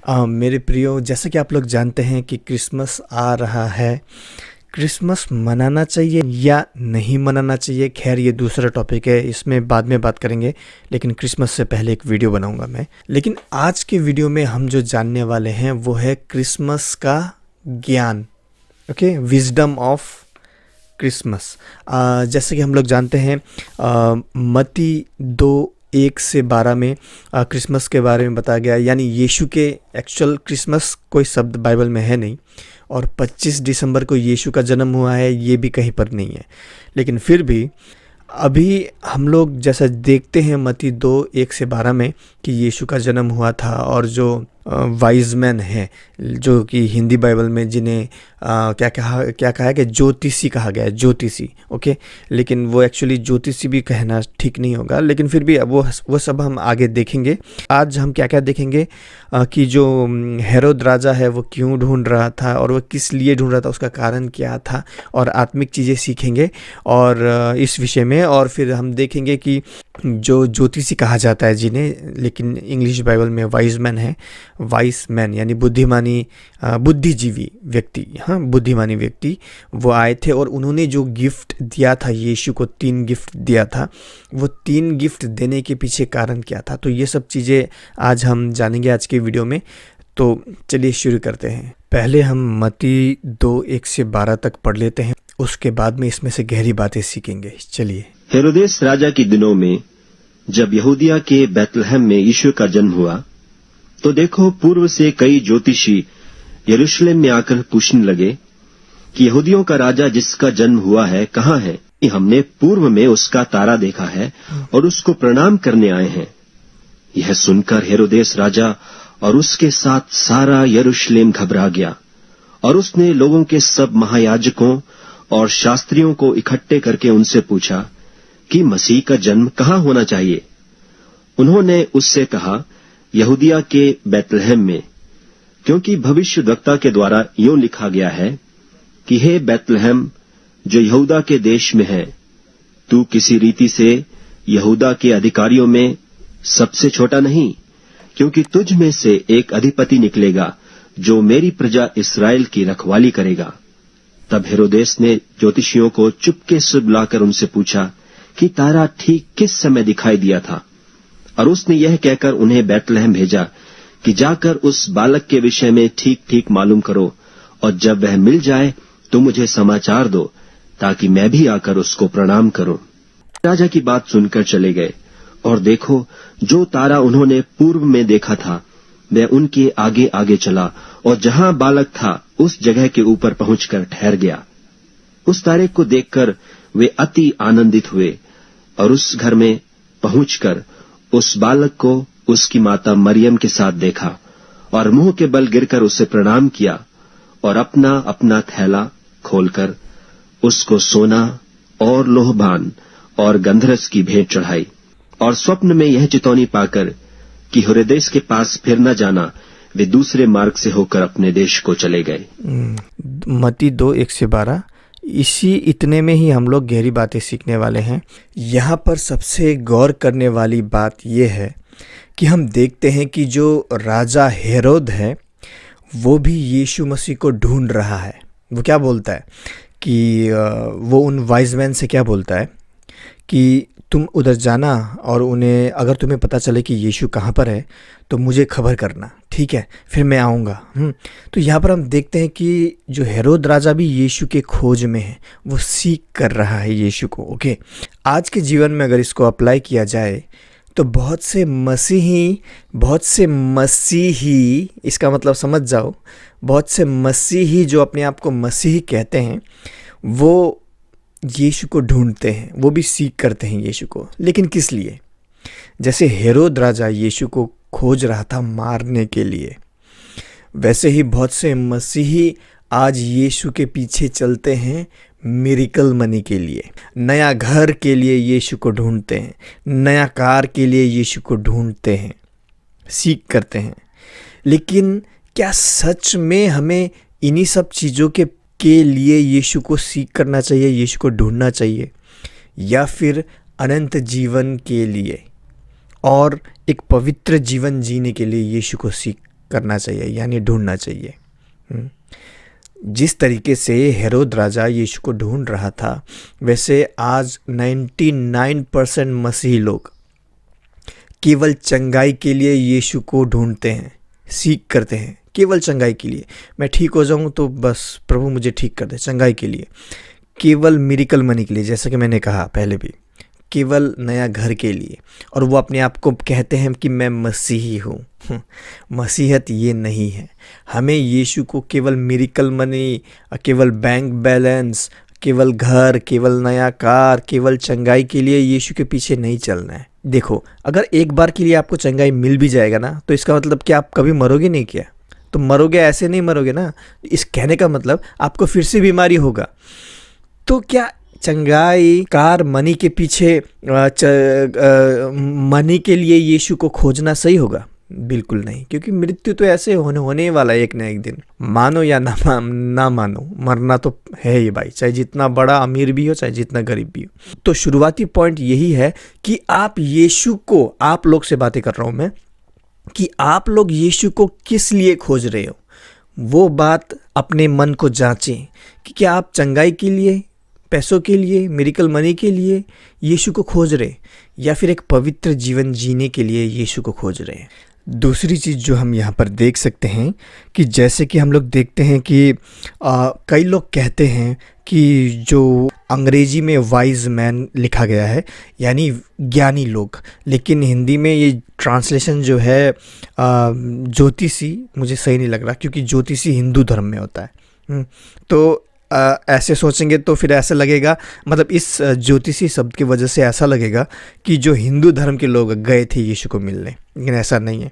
मेरे प्रियो, जैसा कि आप लोग जानते हैं कि क्रिसमस आ रहा है। क्रिसमस मनाना चाहिए या नहीं मनाना चाहिए, खैर ये दूसरा टॉपिक है, इसमें बाद में बात करेंगे। लेकिन क्रिसमस से पहले एक वीडियो बनाऊंगा मैं। लेकिन आज के वीडियो में हम जो जानने वाले हैं वो है क्रिसमस का ज्ञान। Okay, wisdom of Christmas. जैसे कि हम लोग जानते हैं मत्ती 2:1-12 में क्रिसमस के बारे में बताया गया, यानी यीशु के एक्चुअल क्रिसमस कोई शब्द बाइबल में है नहीं, और 25 दिसंबर को यीशु का जन्म हुआ है ये भी कहीं पर नहीं है। लेकिन फिर भी अभी हम लोग जैसा देखते हैं मत्ती 2:1-12 में कि यीशु का जन्म हुआ था, और जो वाइज मैन है, जो कि हिंदी बाइबल में जिन्हें क्या कहा है कि ज्योतिषी कहा गया है, ज्योतिषी। ओके, लेकिन वो एक्चुअली ज्योतिषी भी कहना ठीक नहीं होगा, लेकिन फिर भी वो सब हम आगे देखेंगे। आज हम क्या क्या देखेंगे कि जो हेरोद राजा है वो क्यों ढूंढ रहा था, और वो किस लिए ढूंढ रहा था, उसका कारण क्या था, और आत्मिक चीज़ें सीखेंगे और इस विषय में। और फिर हम देखेंगे कि जो ज्योतिषी कहा जाता है जिन्हें, लेकिन इंग्लिश बाइबल में वाइज मैन है, वाइस मैन यानी बुद्धिमानी, बुद्धिजीवी व्यक्ति, हाँ बुद्धिमानी व्यक्ति, वो आए थे और उन्होंने जो गिफ्ट दिया था यीशु को, 3 गिफ्ट दिया था। वो 3 गिफ्ट देने के पीछे कारण क्या था, तो ये सब चीज़ें आज हम जानेंगे आज के वीडियो में। तो चलिए शुरू करते हैं। पहले हम मत्ती 2:1-12 तक पढ़ लेते हैं, उसके बाद में इसमें से गहरी बातें सीखेंगे। चलिए। हेरोदेस राजा के दिनों में जब यहूदिया के बैतलहम में यीशु का जन्म हुआ, तो देखो पूर्व से कई ज्योतिषी यरूशलेम में आकर पूछने लगे कि यहूदियों का राजा जिसका जन्म हुआ है कहाँ है? हमने पूर्व में उसका तारा देखा है और उसको प्रणाम करने आए हैं। यह सुनकर हेरोदेस राजा और उसके साथ सारा यरूशलेम घबरा गया, और उसने लोगों के सब महायाजकों और शास्त्रियों को इकट्ठे करके उनसे पूछा कि मसीह का जन्म कहाँ होना चाहिए। उन्होंने उससे कहा, यहूदिया के बैतलहम में, क्योंकि भविष्यद्वक्ता के द्वारा यूं लिखा गया है कि हे बैतलहम जो यहूदा के देश में है, तू किसी रीति से यहूदा के अधिकारियों में सबसे छोटा नहीं, क्योंकि तुझ में से एक अधिपति निकलेगा जो मेरी प्रजा इस्राएल की रखवाली करेगा। तब हेरोदेस ने ज्योतिषियों को चुपके से बुलाकर उनसे पूछा कि तारा ठीक किस समय दिखाई दिया था, और उसने यह कहकर उन्हें बैतलहम भेजा कि जाकर उस बालक के विषय में ठीक ठीक मालूम करो, और जब वह मिल जाए तो मुझे समाचार दो, ताकि मैं भी आकर उसको प्रणाम करूं। राजा की बात सुनकर चले गए, और देखो जो तारा उन्होंने पूर्व में देखा था वह उनके आगे आगे चला, और जहां बालक था उस जगह के ऊपर पहुंचकर ठहर गया। उस तारे को देखकर वे अति आनंदित हुए, और उस घर में पहुंचकर उस बालक को उसकी माता मरियम के साथ देखा, और मुंह के बल गिरकर उसे प्रणाम किया, और अपना अपना थैला खोलकर उसको सोना और लोहबान और गंधरस की भेंट चढ़ाई। और स्वप्न में यह चितौनी पाकर कि हेरोदेस के पास फिर न जाना, वे दूसरे मार्ग से होकर अपने देश को चले गए। मत्ती 2:1-12। इतने में ही हम लोग गहरी बातें सीखने वाले हैं। यहाँ पर सबसे गौर करने वाली बात यह है कि हम देखते हैं कि जो राजा हेरोद है वो भी यीशु मसीह को ढूंढ रहा है। वो क्या बोलता है कि वो उन वाइज मैन से क्या बोलता है कि तुम उधर जाना, और उन्हें अगर तुम्हें पता चले कि यीशु कहाँ पर है तो मुझे खबर करना, ठीक है, फिर मैं आऊँगा। तो यहाँ पर हम देखते हैं कि जो हेरोद राजा भी यीशु के खोज में है, वो सीख कर रहा है यीशु को। ओके, आज के जीवन में अगर इसको अप्लाई किया जाए तो बहुत से मसीही, इसका मतलब समझ जाओ, बहुत से मसीही जो अपने आप को मसीही कहते हैं वो यीशु को ढूंढते हैं, वो भी सीख करते हैं यीशु को। लेकिन किस लिए? जैसे हेरोद राजा यीशु को खोज रहा था मारने के लिए, वैसे ही बहुत से मसीही आज यीशु के पीछे चलते हैं मिरेकल मनी के लिए, नया घर के लिए यीशु को ढूंढते हैं, नया कार के लिए यीशु को ढूंढते हैं, सीख करते हैं। लेकिन क्या सच में हमें इन्हीं सब चीज़ों के लिए यीशु को सीख करना चाहिए, यीशु को ढूंढना चाहिए, या फिर अनंत जीवन के लिए और एक पवित्र जीवन जीने के लिए यीशु को सीख करना चाहिए, यानी ढूंढना चाहिए। जिस तरीके से हेरोद राजा यीशु को ढूंढ रहा था, वैसे आज 99% मसीही लोग केवल चंगाई के लिए यीशु को ढूंढते हैं, सीख करते हैं, केवल चंगाई के लिए। मैं ठीक हो जाऊं तो बस प्रभु मुझे ठीक कर दे, चंगाई के लिए। केवल मिरेकल मनी के लिए, जैसा कि मैंने कहा पहले भी, केवल नया घर के लिए। और वो अपने आप को कहते हैं कि मैं मसीही हूँ। मसीहत ये नहीं है। हमें यीशु को केवल मिरेकल मनी, केवल बैंक बैलेंस, केवल घर, केवल नया कार, केवल चंगाई के लिए यीशु के पीछे नहीं चलना है। देखो, अगर एक बार के लिए आपको चंगाई मिल भी जाएगा ना, तो इसका मतलब कि आप कभी मरोगे नहीं क्या? तो मरोगे, ऐसे नहीं मरोगे ना। इस कहने का मतलब आपको फिर से बीमारी होगा। तो क्या चंगाई, कार, मनी के पीछे मनी के लिए यीशु को खोजना सही होगा? बिल्कुल नहीं, क्योंकि मृत्यु तो ऐसे होने वाला है एक न एक दिन। मानो या ना मानो, मरना तो है ही भाई, चाहे जितना बड़ा अमीर भी हो, चाहे जितना गरीब भी हो। तो शुरुआती पॉइंट यही है कि आप यीशु को, आप लोग से बातें कर रहा हूं मैं, कि आप लोग यीशु को किस लिए खोज रहे हो। वो बात अपने मन को जांचें कि क्या आप चंगाई के लिए, पैसों के लिए, मिरेकल मनी के लिए यीशु को खोज रहे, या फिर एक पवित्र जीवन जीने के लिए यीशु को खोज रहे हैं। दूसरी चीज़ जो हम यहाँ पर देख सकते हैं कि जैसे कि हम लोग देखते हैं कि कई लोग कहते हैं कि जो अंग्रेजी में वाइज मैन लिखा गया है, यानी ज्ञानी लोग, लेकिन हिंदी में ये ट्रांसलेशन जो है ज्योतिषी, मुझे सही नहीं लग रहा, क्योंकि ज्योतिषी हिंदू धर्म में होता है। तो ऐसे सोचेंगे तो फिर ऐसा लगेगा, मतलब इस ज्योतिषी शब्द की वजह से ऐसा लगेगा कि जो हिंदू धर्म के लोग गए थे यीशु को मिलने, लेकिन ऐसा नहीं है।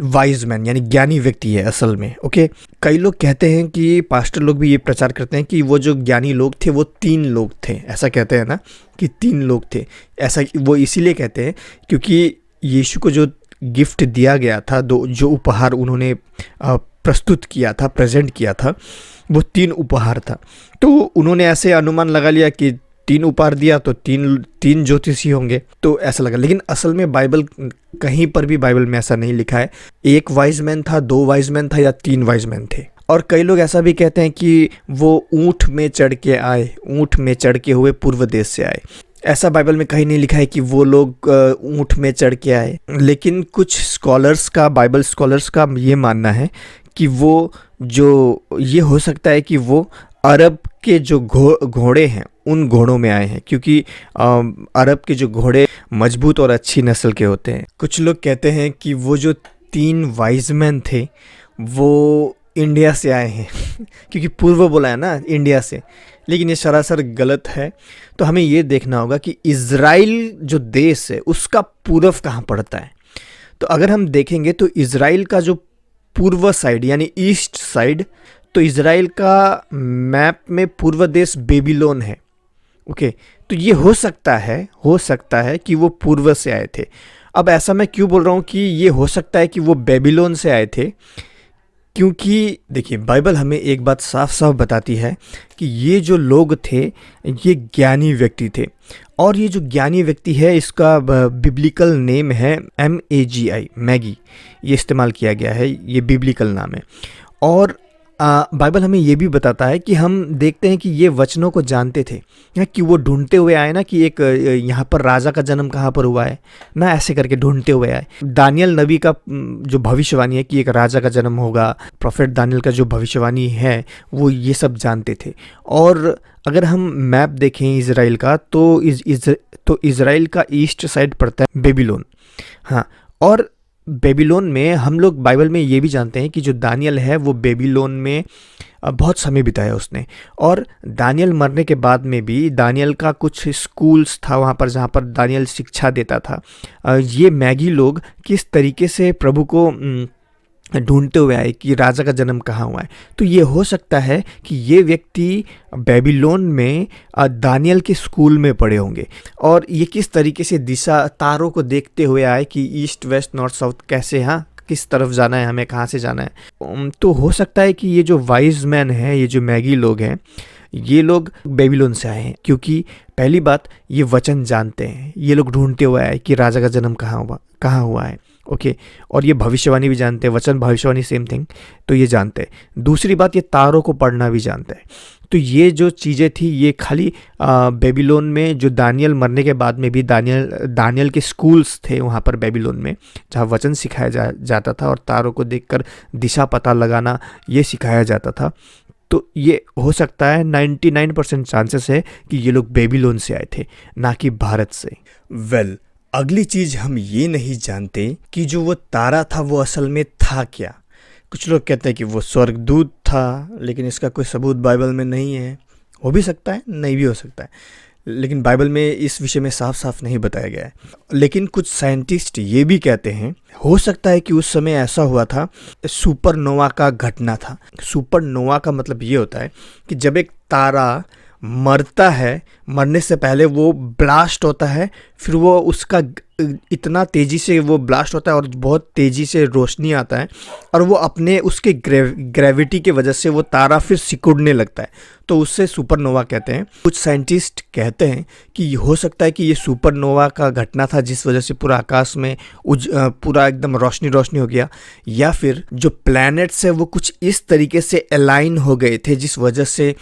वाइज मैन यानी ज्ञानी व्यक्ति है असल में। ओके, कई लोग कहते हैं कि पास्टर लोग भी ये प्रचार करते हैं कि वो जो ज्ञानी लोग थे वो 3 लोग थे। ऐसा कहते हैं ना कि 3 लोग थे। ऐसा वो इसीलिए कहते हैं क्योंकि यीशु को जो गिफ्ट दिया गया था, जो उपहार उन्होंने प्रस्तुत किया था, प्रेजेंट किया था, वो 3 उपहार था। तो उन्होंने ऐसे अनुमान लगा लिया कि 3 उपहार दिया तो 3 ज्योतिषी होंगे, तो ऐसा लगा। लेकिन असल में बाइबल, कहीं पर भी बाइबल में ऐसा नहीं लिखा है 1 वाइज मैन था, 2 वाइज मैन था या 3 वाइज मैन थे। और कई लोग ऐसा भी कहते हैं कि वो ऊँट में चढ़ के आए, ऊँट में चढ़ के हुए पूर्व देश से आए। ऐसा बाइबल में कहीं नहीं लिखा है कि वो लोग ऊँट में चढ़ के आए। लेकिन कुछ स्कॉलर्स का, बाइबल स्कॉलर्स का ये मानना है कि वो जो, ये हो सकता है कि वो अरब के जो घोड़े हैं उन घोड़ों में आए हैं, क्योंकि अरब के जो घोड़े मजबूत और अच्छी नस्ल के होते हैं। कुछ लोग कहते हैं कि वो जो 3 वाइज मैन थे वो इंडिया से आए हैं क्योंकि पूर्व बोला है ना, इंडिया से, लेकिन ये सरासर गलत है। तो हमें ये देखना होगा कि इज़राइल जो देश है उसका पूर्व कहाँ पड़ता है। तो अगर हम देखेंगे तो इज़राइल का जो पूर्व साइड यानी ईस्ट साइड, तो इज़राइल का मैप में पूर्व देश बेबीलोन है। ओके, तो ये हो सकता है कि वो पूर्व से आए थे। अब ऐसा मैं क्यों बोल रहा हूँ कि ये हो सकता है कि वो बेबीलोन से आए थे, क्योंकि देखिए बाइबल हमें एक बात साफ साफ बताती है कि ये जो लोग थे ये ज्ञानी व्यक्ति थे। और ये जो ज्ञानी व्यक्ति है इसका बिब्लिकल नेम है MAGI, मैगी, ये इस्तेमाल किया गया है, ये बिब्लिकल नाम है। और बाइबल हमें ये भी बताता है कि हम देखते हैं कि ये वचनों को जानते थे कि वो ढूंढते हुए आए ना, कि एक यहाँ पर राजा का जन्म कहाँ पर हुआ है ना, ऐसे करके ढूंढते हुए आए। दानियल नबी का जो भविष्यवाणी है कि एक राजा का जन्म होगा, प्रोफेट दानियल का जो भविष्यवाणी है वो ये सब जानते थे। और अगर हम मैप देखें इज़राइल का तो इज़राइल का ईस्ट साइड पड़ता है बेबीलोन। हाँ, और बेबीलोन में हम लोग बाइबल में ये भी जानते हैं कि जो दानियल है वो बेबीलोन में बहुत समय बिताया उसने। और दानियल मरने के बाद में भी दानियल का कुछ स्कूल्स था वहाँ पर जहाँ पर दानियल शिक्षा देता था। ये मैगी लोग किस तरीके से प्रभु को ढूंढते हुए आए कि राजा का जन्म कहाँ हुआ है। तो ये हो सकता है कि ये व्यक्ति बेबीलोन में दानियल के स्कूल में पढ़े होंगे और ये किस तरीके से दिशा तारों को देखते हुए आए कि ईस्ट वेस्ट नॉर्थ साउथ कैसे, हाँ किस तरफ जाना है, हमें कहाँ से जाना है। तो हो सकता है कि ये जो वाइज मैन है, ये जो मैगी लोग हैं, ये लोग बेबीलोन से आए हैं, क्योंकि पहली बात ये वचन जानते हैं। ये लोग ढूंढते हुए आए कि राजा का जन्म कहाँ हुआ है। ओके, और ये भविष्यवाणी भी जानते हैं, वचन भविष्यवाणी सेम थिंग, तो ये जानते हैं। दूसरी बात, ये तारों को पढ़ना भी जानते हैं। तो ये जो चीज़ें थी ये खाली बेबीलोन में, जो दानियल मरने के बाद में भी दानियल के स्कूल्स थे वहाँ पर बेबीलोन में, जहाँ वचन सिखाया जाता था और तारों को देखकर दिशा पता लगाना ये सिखाया जाता था। तो ये हो सकता है 99% चांसेस है कि ये लोग बेबीलोन से आए थे, ना कि भारत से। वेल, अगली चीज़ हम ये नहीं जानते कि जो वो तारा था वो असल में था क्या। कुछ लोग कहते हैं कि वो स्वर्गदूत था, लेकिन इसका कोई सबूत बाइबल में नहीं है। हो भी सकता है, नहीं भी हो सकता है, लेकिन बाइबल में इस विषय में साफ साफ नहीं बताया गया है। लेकिन कुछ साइंटिस्ट ये भी कहते हैं हो सकता है कि उस समय ऐसा हुआ था, सुपरनोवा का घटना था। सुपरनोवा का मतलब ये होता है कि जब एक तारा मरता है, मरने से पहले वो ब्लास्ट होता है, फिर वो उसका इतना तेज़ी से वो ब्लास्ट होता है और बहुत तेज़ी से रोशनी आता है, और वो अपने उसके ग्रेविटी के वजह से वो तारा फिर सिकुड़ने लगता है, तो उससे सुपरनोवा कहते हैं। कुछ साइंटिस्ट कहते हैं कि हो सकता है कि ये सुपरनोवा का घटना था जिस वजह से पूरा आकाश में पूरा एकदम रोशनी रोशनी हो गया, या फिर जो प्लैनेट्स है वो कुछ इस तरीके से अलाइन हो गए थे जिस वजह से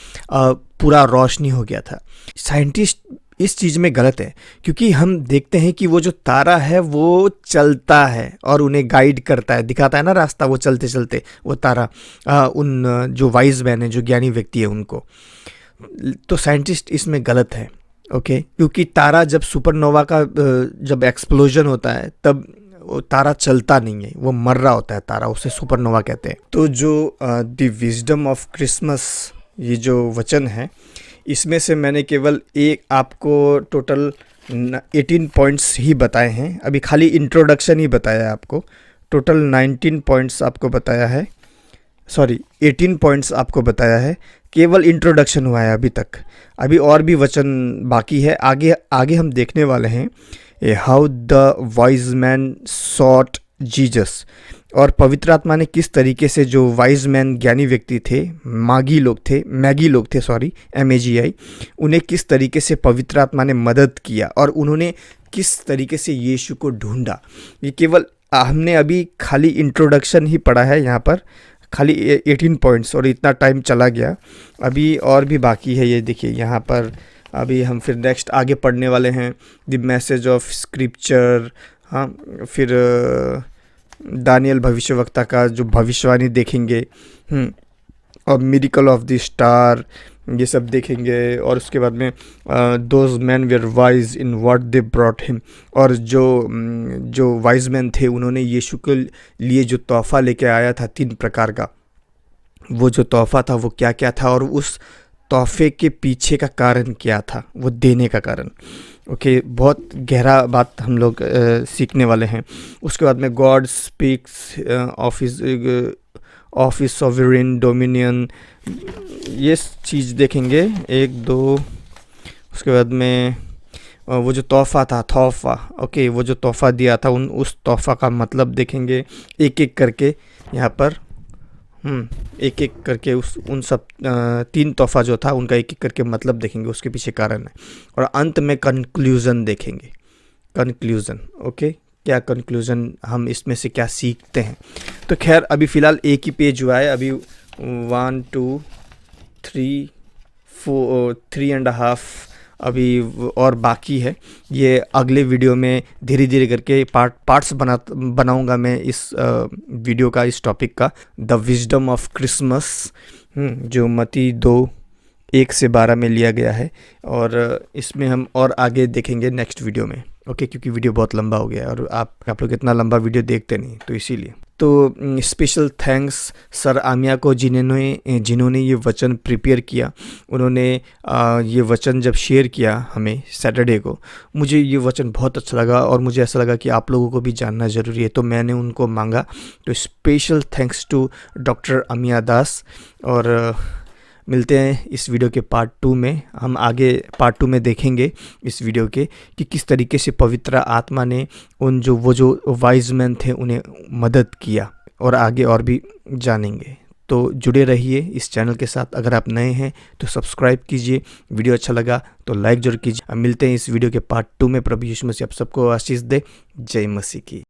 पूरा रोशनी हो गया था। साइंटिस्ट इस चीज़ में गलत है, क्योंकि हम देखते हैं कि वो जो तारा है वो चलता है और उन्हें गाइड करता है, दिखाता है ना रास्ता, वो चलते चलते वो तारा उन जो वाइज मैन है, जो ज्ञानी व्यक्ति है उनको। तो साइंटिस्ट इसमें गलत है, ओके, क्योंकि तारा जब सुपरनोवा का जब एक्सप्लोजन होता है तब वो तारा चलता नहीं है, वो मर रहा होता है तारा, उसे सुपरनोवा कहते हैं। तो जो द विजडम ऑफ क्रिसमस ये जो वचन है, इसमें से मैंने केवल एक आपको टोटल 18 पॉइंट्स ही बताए हैं। अभी खाली इंट्रोडक्शन ही बताया है आपको। टोटल 19 पॉइंट्स आपको बताया है, सॉरी 18 पॉइंट्स आपको बताया है। केवल इंट्रोडक्शन हुआ है अभी तक, अभी और भी वचन बाकी है। आगे हम देखने वाले हैं how the wise man sought Jesus, और पवित्र आत्मा ने किस तरीके से जो वाइज मैन ज्ञानी व्यक्ति थे, मैगी लोग थे MAGI, उन्हें किस तरीके से पवित्र आत्मा ने मदद किया और उन्होंने किस तरीके से यीशु को ढूंढा। ये केवल हमने अभी खाली इंट्रोडक्शन ही पढ़ा है यहाँ पर, खाली 18 पॉइंट्स, और इतना टाइम चला गया। अभी और भी बाकी है, ये देखिए यहाँ पर। अभी हम फिर नेक्स्ट आगे पढ़ने वाले हैं द मैसेज ऑफ स्क्रिप्चर, हाँ, फिर दानियल भविष्यवक्ता का जो भविष्यवाणी देखेंगे, और मिरेकल ऑफ द स्टार, ये सब देखेंगे। और उसके बाद में those man were wise in what they brought him, और जो वाइज मैन थे उन्होंने यीशु के लिए जो तोहफा लेके आया था 3 प्रकार का, वो जो तोहफा था वो क्या क्या था, और उस तोहफे के पीछे का कारण क्या था, वो देने का कारण। ओके, बहुत गहरा बात हम लोग सीखने वाले हैं। उसके बाद में God speaks office sovereign dominion, ये चीज़ देखेंगे 1 2। उसके बाद में वो जो तोहफा था, ओके, वो जो तोहफा दिया था उस तोहफा का मतलब देखेंगे एक एक करके यहाँ पर। एक एक करके उन सब 3 तोहफा जो था उनका एक एक करके मतलब देखेंगे, उसके पीछे कारण है। और अंत में कंक्लूज़न देखेंगे, कंक्लूज़न, ओके, क्या कंक्लूज़न, हम इसमें से क्या सीखते हैं। तो खैर अभी फ़िलहाल एक ही पेज हुआ है, अभी 1 2 3 4 3.5 अभी और बाकी है। ये अगले वीडियो में धीरे धीरे करके पार्ट्स बनाऊंगा मैं इस वीडियो का, इस टॉपिक का, द विजडम ऑफ क्रिसमस, जो मत्ती 2:1 से 12 में लिया गया है। और इसमें हम और आगे देखेंगे नेक्स्ट वीडियो में, ओके, क्योंकि वीडियो बहुत लंबा हो गया है और आप लोग इतना लंबा वीडियो देखते नहीं, तो इसीलिए। तो स्पेशल थैंक्स सर आमिया को जिन्होंने ये वचन प्रिपेयर किया। उन्होंने ये वचन जब शेयर किया हमें सैटरडे को, मुझे ये वचन बहुत अच्छा लगा और मुझे ऐसा लगा कि आप लोगों को भी जानना ज़रूरी है, तो मैंने उनको मांगा। तो स्पेशल थैंक्स टू डॉक्टर अमिया दास। और मिलते हैं इस वीडियो के पार्ट 2 में। हम आगे पार्ट 2 में देखेंगे इस वीडियो के कि किस तरीके से पवित्र आत्मा ने वो जो वाइज मैन थे उन्हें मदद किया, और आगे और भी जानेंगे। तो जुड़े रहिए इस चैनल के साथ। अगर आप नए हैं तो सब्सक्राइब कीजिए, वीडियो अच्छा लगा तो लाइक जरूर कीजिए। अब मिलते हैं इस वीडियो के पार्ट 2 में। प्रभु यीशु मसीह आप सबको आशीष दे। जय मसीह की।